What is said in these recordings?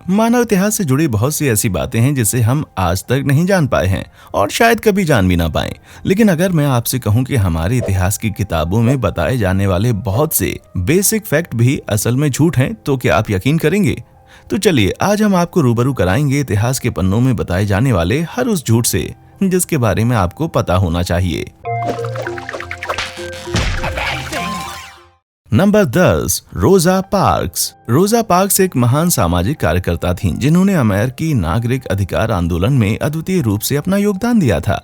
मानव इतिहास से जुड़ी बहुत सी ऐसी बातें हैं जिसे हम आज तक नहीं जान पाए हैं और शायद कभी जान भी ना पाए। लेकिन अगर मैं आपसे कहूं कि हमारे इतिहास की किताबों में बताए जाने वाले बहुत से बेसिक फैक्ट भी असल में झूठ हैं, तो क्या आप यकीन करेंगे? तो चलिए आज हम आपको रूबरू कराएंगे इतिहास के पन्नों में बताए जाने वाले हर उस झूठ से जिसके बारे में आपको पता होना चाहिए। नंबर 10, रोजा पार्क्स। रोजा पार्क्स एक महान सामाजिक कार्यकर्ता थीं जिन्होंने अमेरिकी नागरिक अधिकार आंदोलन में अद्वितीय रूप से अपना योगदान दिया था।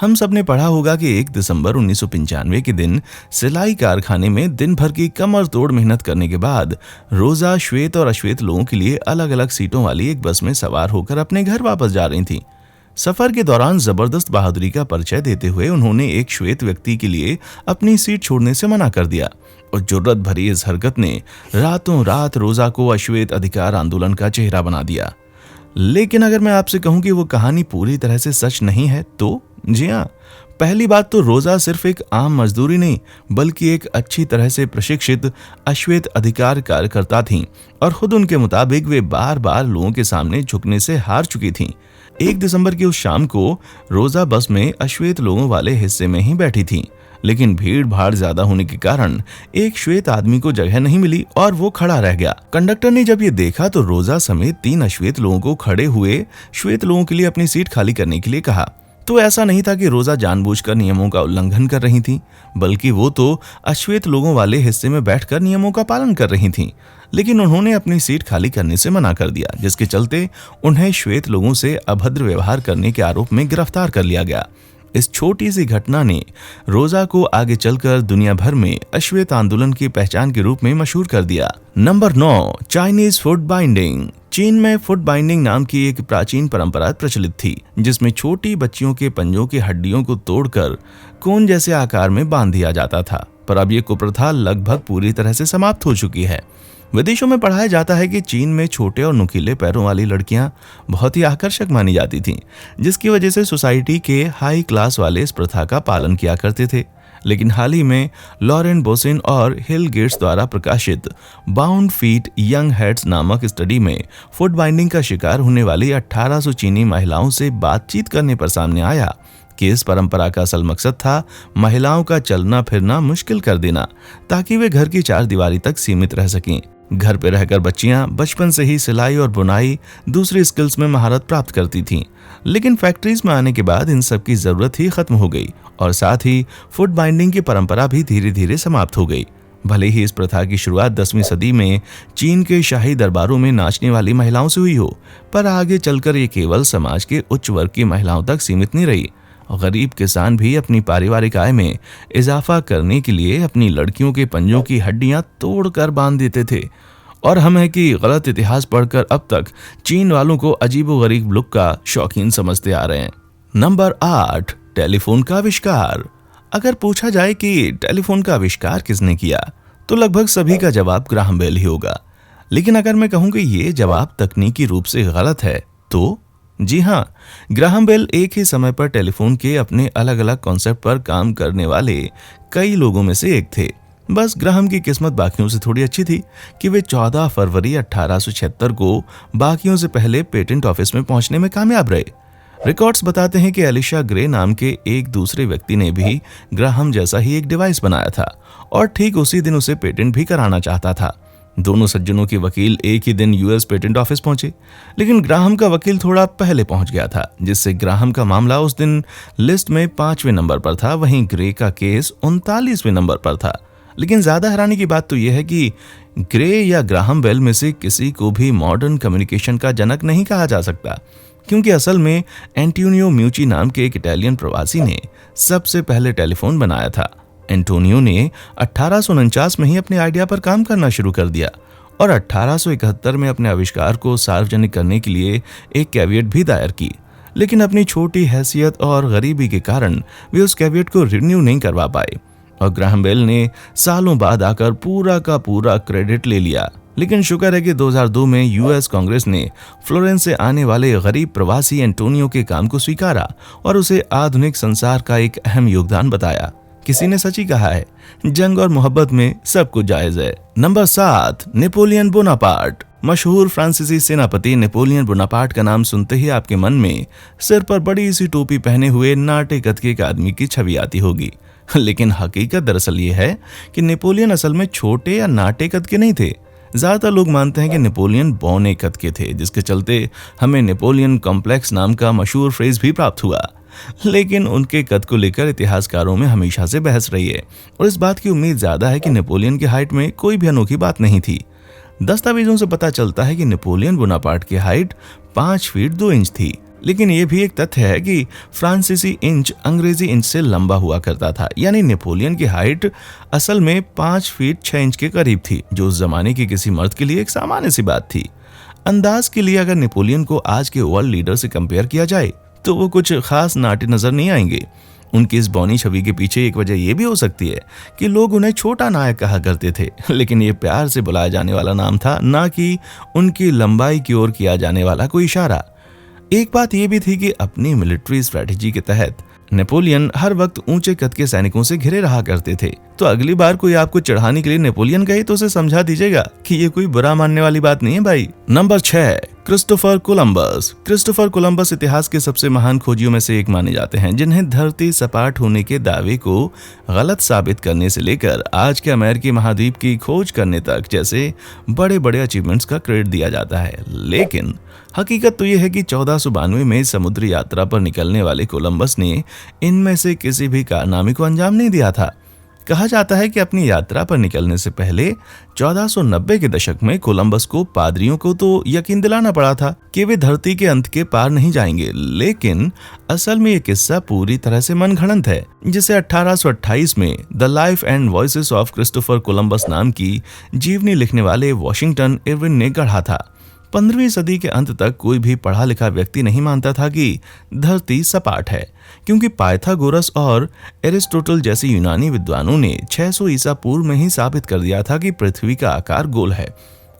हम सब ने पढ़ा होगा कि 1 दिसंबर 1995 के दिन सिलाई कारखाने में दिन भर की कमर तोड़ मेहनत करने के बाद रोजा श्वेत और अश्वेत लोगों के लिए अलग अलग सीटों वाली एक बस में सवार होकर अपने घर वापस जा रही थीं। सफर के दौरान जबरदस्त बहादुरी का परिचय देते हुए उन्होंने एक श्वेत व्यक्ति के लिए अपनी सीट छोड़ने से मना कर दिया और जुर्रत भरी इस हरकत ने रातों रात रोजा को अश्वेत अधिकार आंदोलन का चेहरा बना दिया। लेकिन अगर मैं आपसे कहूं कि वो कहानी पूरी तरह से सच नहीं है तो जी हाँ, पहली बात तो रोजा सिर्फ एक आम मजदूरी नहीं बल्कि एक अच्छी तरह से प्रशिक्षित अश्वेत अधिकार कार्यकर्ता थीं और खुद उनके मुताबिक वे बार बार लोगों के सामने झुकने से हार चुकी थीं। 1 दिसंबर की उस शाम को रोजा बस में अश्वेत लोगों वाले हिस्से में ही बैठी थीं, लेकिन भीड़ भाड़ ज्यादा होने के कारण एक श्वेत आदमी को जगह नहीं मिली और वो खड़ा रह गया। कंडक्टर ने जब ये देखा तो रोजा समेत 3 अश्वेत लोगों को खड़े हुए श्वेत लोगों के लिए अपनी सीट खाली करने के लिए कहा। तो ऐसा नहीं था कि रोजा जानबूझकर नियमों का उल्लंघन कर रही थी, बल्कि वो तो अश्वेत लोगों वाले हिस्से में बैठकर नियमों का पालन कर रही थीं। लेकिन उन्होंने अपनी सीट खाली करने से मना कर दिया, जिसके चलते उन्हें श्वेत लोगों से अभद्र व्यवहार करने के आरोप में गिरफ्तार कर लिया गया। इस छोटी सी घटना ने रोजा को आगे चलकर दुनिया भर में अश्वेत आंदोलन की पहचान के रूप में मशहूर कर दिया। Number 9, Chinese foot binding. चीन में फुट बाइंडिंग नाम की एक प्राचीन परंपरा प्रचलित थी जिसमें छोटी बच्चियों के पंजों की हड्डियों को तोड़कर कोन जैसे आकार में बांध दिया जाता था, पर अब ये कुप्रथा लगभग पूरी तरह से समाप्त हो चुकी है। विदेशों में पढ़ाया जाता है कि चीन में छोटे और नुकीले पैरों वाली लड़कियां बहुत ही आकर्षक मानी जाती थीं, जिसकी वजह से सोसाइटी के हाई क्लास वाले इस प्रथा का पालन किया करते थे। लेकिन हाल ही में लॉरेन बोसिन और हिल गेट्स द्वारा प्रकाशित बाउंड फीट यंग हेड्स नामक स्टडी में फुट बाइंडिंग का शिकार होने वाली 1800 चीनी महिलाओं से बातचीत करने पर सामने आया कि इस परंपरा का असल मकसद था महिलाओं का चलना फिरना मुश्किल कर देना ताकि वे घर की 4 दीवारी तक सीमित रह सकें। घर पर रहकर बच्चियां बचपन से ही सिलाई और बुनाई दूसरी स्किल्स में महारत प्राप्त करती थीं। लेकिन फैक्ट्रीज में आने के बाद इन सब की जरूरत ही खत्म हो गई और साथ ही फुट बाइंडिंग की परंपरा भी धीरे धीरे समाप्त हो गई। भले ही इस प्रथा की शुरुआत 10वीं सदी में चीन के शाही दरबारों में नाचने वाली महिलाओं से हुई हो, पर आगे चलकर ये केवल समाज के उच्च वर्ग की महिलाओं तक सीमित नहीं रही। गरीब किसान भी अपनी पारिवारिक आय में इजाफा करने के लिए अपनी लड़कियों के पंजों की हड्डियां तोड़कर बांध देते थे। और हम है कि गलत इतिहास पढ़कर अब तक चीन वालों को अजीबोगरीब लुक का शौकीन समझते आ रहे हैं। नंबर 8, टेलीफोन का आविष्कार। अगर पूछा जाए कि टेलीफोन का आविष्कार किसने किया तो लगभग सभी का जवाब ग्राहम बेल ही होगा। लेकिन अगर मैं कहूं कि ये जवाब तकनीकी रूप से गलत है तो जी हाँ, ग्राहम बेल एक ही समय पर टेलीफोन के अपने अलग अलग कॉन्सेप्ट पर काम करने वाले कई लोगों में से एक थे। बस ग्राहम की किस्मत बाकियों से थोड़ी अच्छी थी कि वे 14 फरवरी 1876 को बाकियों से पहले पेटेंट ऑफिस में पहुंचने में कामयाब रहे। रिकॉर्ड्स बताते हैं कि एलिशा ग्रे नाम के एक दूसरे व्यक्ति ने भी ग्राहम जैसा ही एक डिवाइस बनाया था और ठीक उसी दिन उसे पेटेंट भी कराना चाहता था। दोनों सज्जनों के वकील एक ही दिन यूएस पेटेंट ऑफिस पहुंचे, लेकिन ग्राहम का वकील थोड़ा पहले पहुंच गया था, जिससे ग्राहम का मामला उस दिन लिस्ट में 5वें नंबर पर था, वहीं ग्रे का केस 39वें नंबर पर था। लेकिन ज्यादा हैरानी की बात तो यह है कि ग्रे या ग्राहम बेल में से किसी को भी मॉडर्न कम्युनिकेशन का जनक नहीं कहा जा सकता, क्योंकि असल में एंटोनियो म्यूची नाम के एक इटालियन प्रवासी ने सबसे पहले टेलीफोन बनाया था। एंटोनियो ने 1849 में ही अपने आइडिया पर काम करना शुरू कर दिया और 1871 में अपने आविष्कार को सार्वजनिक करने के लिए एक कैविएट भी दायर की। लेकिन अपनी छोटी हैसियत और गरीबी के कारण वे उस कैविएट को रिन्यू नहीं करवा पाए और ग्राहम बेल ने सालों बाद आकर पूरा का पूरा क्रेडिट ले लिया। लेकिन शुक्र है कि 2002 में यूएस कांग्रेस ने फ्लोरेंस से आने वाले गरीब प्रवासी एंटोनियो के काम को स्वीकारा और उसे आधुनिक संसार का एक अहम योगदान बताया। किसी ने सच ही कहा है, जंग और मोहब्बत में सब कुछ जायज है। Number 7, Napoleon Bonaparte. मशहूर फ्रांसीसी सेनापति नेपोलियन बोनापार्ट का नाम सुनते ही आपके मन में सिर पर बड़ी सी टोपी पहने हुए नाटे कद के एक आदमी की छवि आती होगी। लेकिन हकीकत दरअसल ये है कि नेपोलियन असल में छोटे या नाटे कद के नहीं थे। ज्यादातर लोग मानते हैं कि नेपोलियन बौने कद के थे, जिसके चलते हमें नेपोलियन कॉम्प्लेक्स नाम का मशहूर फ्रेज भी प्राप्त हुआ। लेकिन उनके कद को लेकर इतिहासकारों में हमेशा से बहस रही है और इस बात की उम्मीद ज्यादा है कि नेपोलियन की हाइट में कोई भी अनोखी बात नहीं थी। दस्तावेजों से पता चलता है कि नेपोलियन बोनापार्ट की हाइट 5 फीट 2 इंच थी, लेकिन यह भी एक तथ्य है कि फ्रांसीसी इंच अंग्रेजी इंच से लंबा हुआ करता था, यानी नेपोलियन की हाइट असल में 5 फीट 6 इंच के करीब थी, जो उस जमाने के किसी मर्द के लिए एक सामान्य सी बात थी। अंदाज के लिए अगर नेपोलियन को आज के वर्ल्ड लीडर से कंपेयर किया जाए तो वो कुछ खास नाटे नजर नहीं आएंगे। उनकी इस बौनी छवि के पीछे एक वजह यह भी हो सकती है कि लोग उन्हें छोटा नायक कहा करते थे, लेकिन ये प्यार से बुलाया जाने वाला नाम था, ना कि उनकी लंबाई की ओर किया जाने वाला कोई इशारा। एक बात यह भी थी कि अपनी मिलिट्री स्ट्रेटेजी के तहत नेपोलियन हर वक्त ऊंचे कद के सैनिकों से घिरे रहा करते थे। तो अगली बार कोई आपको चढ़ाने के लिए नेपोलियन कहे तो उसे समझा दीजिएगा कि ये कोई बुरा मानने वाली बात नहीं है भाई। Number 6, Christopher Columbus. Christopher Columbus इतिहास के सबसे महान खोजियों में से एक माने जाते हैं, जिन्हें धरती सपाट होने के दावे को गलत साबित करने से लेकर आज के अमेरिकी महाद्वीप की खोज करने तक जैसे बड़े बड़े अचीवमेंट्स का क्रेडिट दिया जाता है। लेकिन हकीकत तो यह है कि 1492 में समुद्री यात्रा पर निकलने वाले कोलंबस ने इनमें से किसी भी कारनामे को अंजाम नहीं दिया था। कहा जाता है कि अपनी यात्रा पर निकलने से पहले 1490 के दशक में कोलंबस को पादरियों को तो यकीन दिलाना पड़ा था कि वे धरती के अंत के पार नहीं जाएंगे, लेकिन असल में ये किस्सा पूरी तरह से मनगढ़ंत है, जिसे 1828 में the life and voices of Christopher Columbus नाम की जीवनी लिखने वाले वॉशिंगटन इरविन ने गढ़ा था। 15वीं सदी के अंत तक कोई भी पढ़ा लिखा व्यक्ति नहीं मानता था कि धरती सपाट है, क्योंकि पाइथागोरस और एरिस्टोटल जैसे यूनानी विद्वानों ने 600 ईसा पूर्व में ही साबित कर दिया था कि पृथ्वी का आकार गोल है।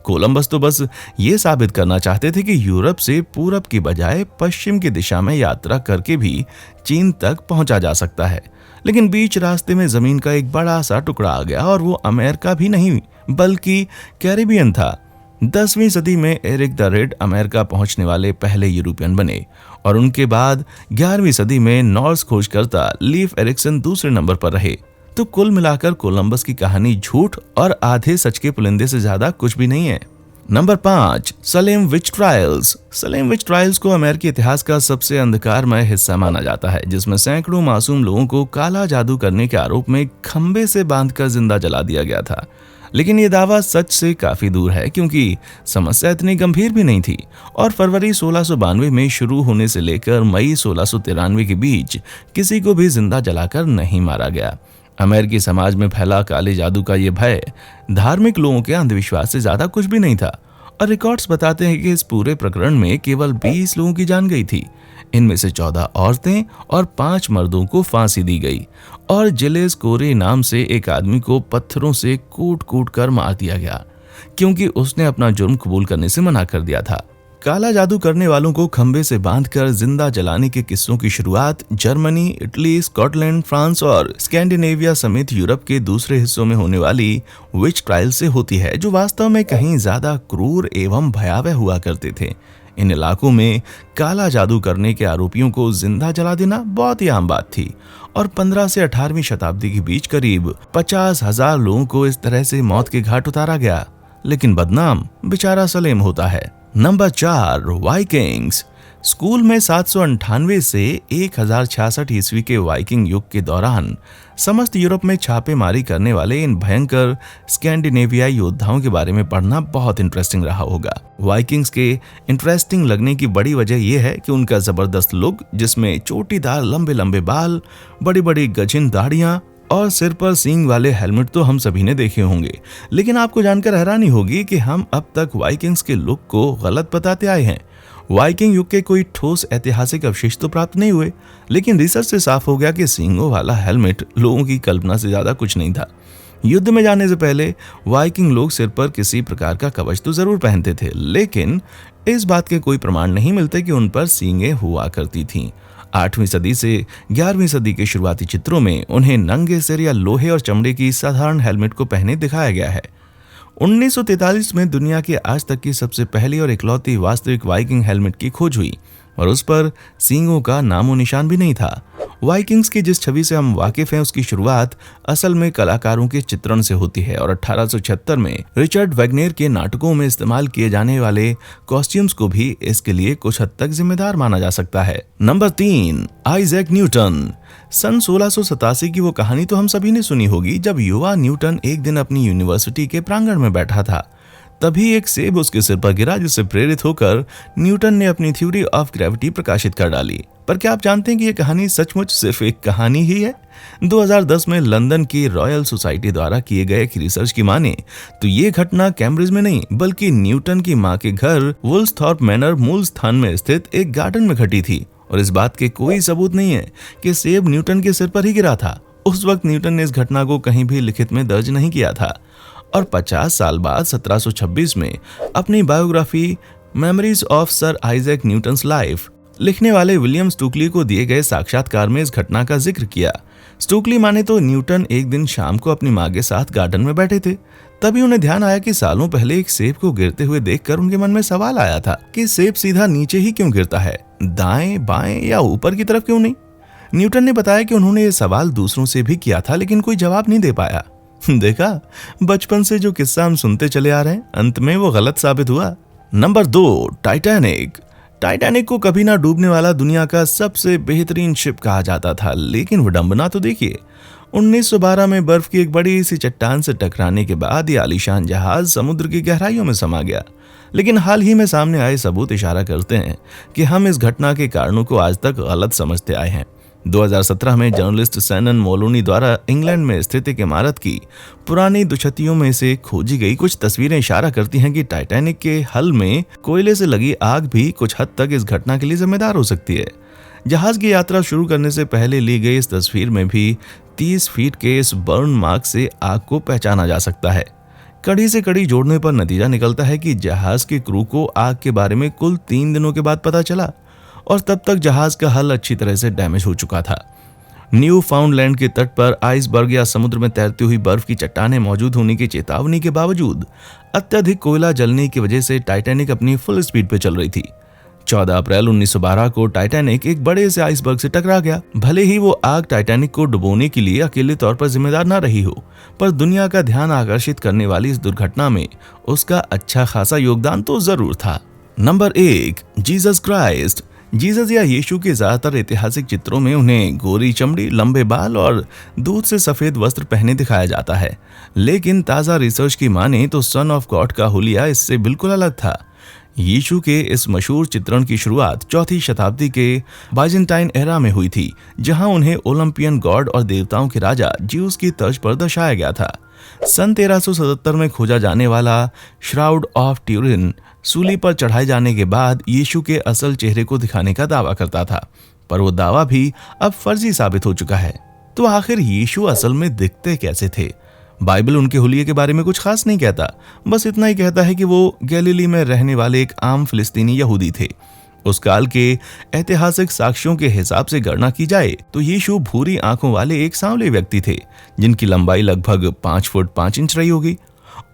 कोलंबस तो बस ये साबित करना चाहते थे कि यूरोप से पूरब की बजाय पश्चिम की दिशा में यात्रा करके भी चीन तक पहुंचा जा सकता है। लेकिन बीच रास्ते में जमीन का एक बड़ा सा टुकड़ा आ गया और वो अमेरिका भी नहीं बल्कि कैरिबियन था। 10वीं सदी में एरिक द रेड अमेरिका पहुंचने वाले पहले यूरोपियन बने और उनके बाद 11वीं सदी में नॉर्स खोजकर्ता लीफ एरिक्सन दूसरे नंबर पर रहे। तो कुल मिलाकर कोलंबस की कहानी झूठ और आधे सच के पुलिंदे से ज्यादा कुछ भी नहीं है। नंबर 5, सलेम विच ट्रायल्स। सलेम विच ट्रायल्स को अमेरिकी इतिहास का सबसे अंधकारमय हिस्सा माना जाता है, जिसमें सैकड़ों मासूम लोगों को काला जादू करने के आरोप में खंबे से बांधकर जिंदा जला दिया गया था। लेकिन ये दावा सच से काफी दूर है, क्योंकि समस्या इतनी गंभीर भी नहीं थी और फरवरी 1692 में शुरू होने से लेकर मई 1693 के बीच किसी को भी जिंदा जलाकर नहीं मारा गया। अमेरिकी समाज में फैला काले जादू का ये भय धार्मिक लोगों के अंधविश्वास से ज्यादा कुछ भी नहीं था और रिकॉर्ड्स बताते हैं कि इस पूरे प्रकरण में केवल 20 लोगों की जान गई थी। इनमें से 14 औरतें और 5 मर्दों को फांसी दी गई और जिलेस कोरे नाम से एक आदमी को पत्थरों से कूट कूट कर मार दिया गया, क्योंकि उसने अपना जुर्म कबूल करने से मना कर दिया था। काला जादू करने वालों को खंबे से बांधकर जिंदा जलाने के किस्सों की शुरुआत जर्मनी, इटली, स्कॉटलैंड, फ्रांस और स्कैंडिनेविया समेत यूरोप के दूसरे हिस्सों में होने वाली विच ट्रायल से होती है, जो वास्तव में कहीं ज्यादा क्रूर एवं भयावह हुआ करते थे। इन इलाकों में काला जादू करने के आरोपियों को जिंदा जला देना बहुत ही आम बात थी और 15 से 18वीं शताब्दी के बीच करीब 50,000 लोगों को इस तरह से मौत के घाट उतारा गया। लेकिन बदनाम बेचारा सलेम होता है। Number 4, Vikings. स्कूल में 798 से 1066 ईस्वी के वाइकिंग युग के दौरान समस्त यूरोप में छापेमारी करने वाले इन भयंकर स्कैंडिनेवियाई योद्धाओं के बारे में पढ़ना बहुत इंटरेस्टिंग रहा होगा। वाइकिंग्स के इंटरेस्टिंग लगने की बड़ी वजह यह है कि उनका जबरदस्त लुक, जिसमें चोटीदार लंबे लंबे बाल, बड़ी बड़ी गजिन दाढ़ियां और सिर पर सींग वाले हेलमेट तो हम सभी ने देखे होंगे। लेकिन आपको जानकर हैरानी होगी कि हम अब तक वाइकिंग्स के लुक को गलत बताते आए हैं। वाइकिंग युग के कोई ठोस ऐतिहासिक अवशेष तो प्राप्त नहीं हुए, लेकिन रिसर्च से साफ हो गया कि सींगों वाला हेलमेट लोगों की कल्पना से ज्यादा कुछ नहीं था। युद्ध में जाने से पहले वाइकिंग लोग सिर पर किसी प्रकार का कवच तो जरूर पहनते थे, लेकिन इस बात के कोई प्रमाण नहीं मिलते कि उन पर सींगें हुआ करती थीं। 8वीं सदी से 11वीं सदी के शुरुआती चित्रों में उन्हें नंगे सिर या लोहे और चमड़े की साधारण हेलमेट को पहने दिखाया गया है। 1943 में दुनिया की आज तक की सबसे पहली और इकलौती वास्तविक वाइकिंग हेलमेट की खोज हुई और उस पर सींगों का नामो निशान भी नहीं था। वाइकिंग्स की जिस छवि से हम वाकिफ हैं उसकी शुरुआत असल में कलाकारों के चित्रण से होती है और 1876 में रिचर्ड वैगनेर के नाटकों में इस्तेमाल किए जाने वाले कॉस्ट्यूम्स को भी इसके लिए कुछ हद तक जिम्मेदार माना जा सकता है। Number 3, Isaac Newton. सन 1687 की वो कहानी तो हम सभी ने सुनी होगी, जब युवा न्यूटन एक दिन अपनी यूनिवर्सिटी के प्रांगण में बैठा था। तभी एक सेब उसके सिर पर गिरा, जिससे प्रेरित होकर न्यूटन ने अपनी थ्योरी ऑफ ग्रेविटी प्रकाशित कर डाली। पर क्या आप जानते हैं कि यह कहानी सचमुच सिर्फ एक कहानी ही है? 2010 में लंदन की रॉयल सोसाइटी द्वारा किए गए एक रिसर्च की माने तो ये घटना कैम्ब्रिज में नहीं बल्कि न्यूटन की मां के घर वुल्सथॉर्प मैनर मूल स्थान में स्थित एक गार्डन में घटी थी और इस बात के कोई सबूत नहीं है कि सेब न्यूटन के सिर पर ही गिरा था। उस वक्त न्यूटन ने इस घटना को कहीं भी लिखित में दर्ज नहीं किया था और 50 साल बाद 1726 में अपनी biography memories of sir Isaac Newton's life लिखने वाले विलियम स्टुकली को दिए गए साक्षात्कार में इस घटना का जिक्र किया। स्टुकली माने तो न्यूटन एक दिन शाम को अपनी मां के साथ गार्डन में बैठे थे। तभी उन्हें ध्यान आया कि सालों पहले एक सेब को गिरते हुए देखकर उनके मन में सवाल आया था कि सेब सीधा नीचे ही क्यों गिरता है, दाएं बाएं या ऊपर की तरफ क्यों नहीं। न्यूटन ने बताया कि उन्होंने ये सवाल दूसरों से भी किया था लेकिन कोई जवाब नहीं दे पाया। देखा, बचपन से जो किस्सा हम सुनते चले आ रहे हैं अंत में वो गलत साबित हुआ। Number 2, Titanic. टाइटैनिक को कभी ना डूबने वाला दुनिया का सबसे बेहतरीन शिप कहा जाता था, लेकिन विडंबना तो देखिए, 1912 में बर्फ की एक बड़ी सी चट्टान से टकराने के बाद ये आलीशान जहाज समुद्र की गहराइयों में समा गया। लेकिन हाल ही में सामने आए सबूत इशारा करते हैं कि हम इस घटना के कारणों को आज तक गलत समझते आए हैं। 2017 में जर्नलिस्ट सैनन मोलोनी द्वारा इंग्लैंड में स्थित एक इमारत की पुरानी दुछतियों में से खोजी गई कुछ तस्वीरें इशारा करती हैं कि टाइटैनिक के हल में कोयले से लगी आग भी कुछ हद तक इस घटना के लिए जिम्मेदार हो सकती है। जहाज की यात्रा शुरू करने से पहले ली गई इस तस्वीर में भी 30 फीट के इस बर्न मार्क से आग को पहचाना जा सकता है। कड़ी से कड़ी जोड़ने पर नतीजा निकलता है कि जहाज के क्रू को आग के बारे में कुल 3 दिनों के बाद पता चला और तब तक जहाज का हल अच्छी तरह से डैमेज हो चुका था। न्यू फाउंडलैंड के तट पर आइसबर्ग या समुद्र में तैरती हुई बर्फ की चट्टानें मौजूद होने की चेतावनी के बावजूद अत्यधिक कोयला जलने की वजह से टाइटैनिक अपनी फुल स्पीड पर चल रही थी। 14 अप्रैल 1912 को टाइटैनिक एक बड़े से आइसबर्ग से टकरा गया। भले ही वो आग टाइटैनिक को डुबोने के लिए अकेले तौर पर जिम्मेदार न रही हो, पर दुनिया का ध्यान आकर्षित करने वाली इस दुर्घटना में उसका अच्छा खासा योगदान तो जरूर था। Number 1, Jesus Christ. जीसस या यीशु के ज्यादातर ऐतिहासिक चित्रों में उन्हें गोरी चमड़ी, लंबे बाल और दूध से सफेद वस्त्र पहने दिखाया जाता है, लेकिन ताजा रिसर्च की माने तो सन ऑफ गॉड का हुलिया इससे बिल्कुल अलग था। यीशु के इस मशहूर चित्रण की शुरुआत 4वीं शताब्दी के बाइजेंटाइन एरा में हुई थी, जहां उन्हें ओलंपियन गॉड और देवताओं के राजा ज्यूस की तर्ज पर दर्शाया गया था। सन 1377 में खोजा जाने वाला श्राउड ऑफ ट्यूरिन सूली पर चढ़ाए जाने के बाद यीशु के असल चेहरे को दिखाने का दावा करता था, पर वो दावा भी अब फर्जी साबित हो चुका है। तो आखिर यीशु असल में दिखते कैसे थे? बाइबल उनके हुलिये के बारे में कुछ खास नहीं कहता, बस इतना ही कहता है कि वो गैलीली में रहने वाले एक आम फिलिस्तीनी यहूदी थे। उस काल के ऐतिहासिक साक्ष्यों के हिसाब से गणना की जाए तो यीशु भूरी आंखों वाले एक सांवले व्यक्ति थे, जिनकी लंबाई लगभग 5 फुट 5 इंच रही होगी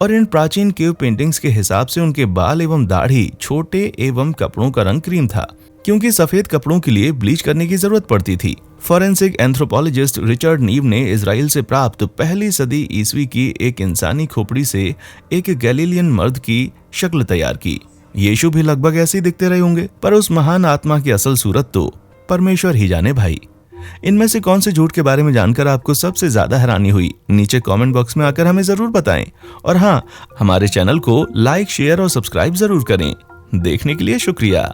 और इन प्राचीन केव पेंटिंग्स के हिसाब से उनके बाल एवं दाढ़ी छोटे एवं कपड़ों का रंग क्रीम था, क्योंकि सफेद कपड़ों के लिए ब्लीच करने की जरूरत पड़ती थी। फॉरेंसिक एंथ्रोपोलॉजिस्ट रिचर्ड नीव ने इजराइल से प्राप्त पहली सदी ईस्वी की एक इंसानी खोपड़ी से एक गैलीलियन मर्द की शक्ल तैयार की। यीशु भी लगभग ऐसे ही दिखते रहे होंगे, पर उस महान आत्मा की असल सूरत तो परमेश्वर ही जाने भाई। इनमें से कौन से झूठ के बारे में जानकर आपको सबसे ज्यादा हैरानी हुई, नीचे कमेंट बॉक्स में आकर हमें जरूर बताएं। और हाँ, हमारे चैनल को लाइक, शेयर और सब्सक्राइब जरूर करें। देखने के लिए शुक्रिया।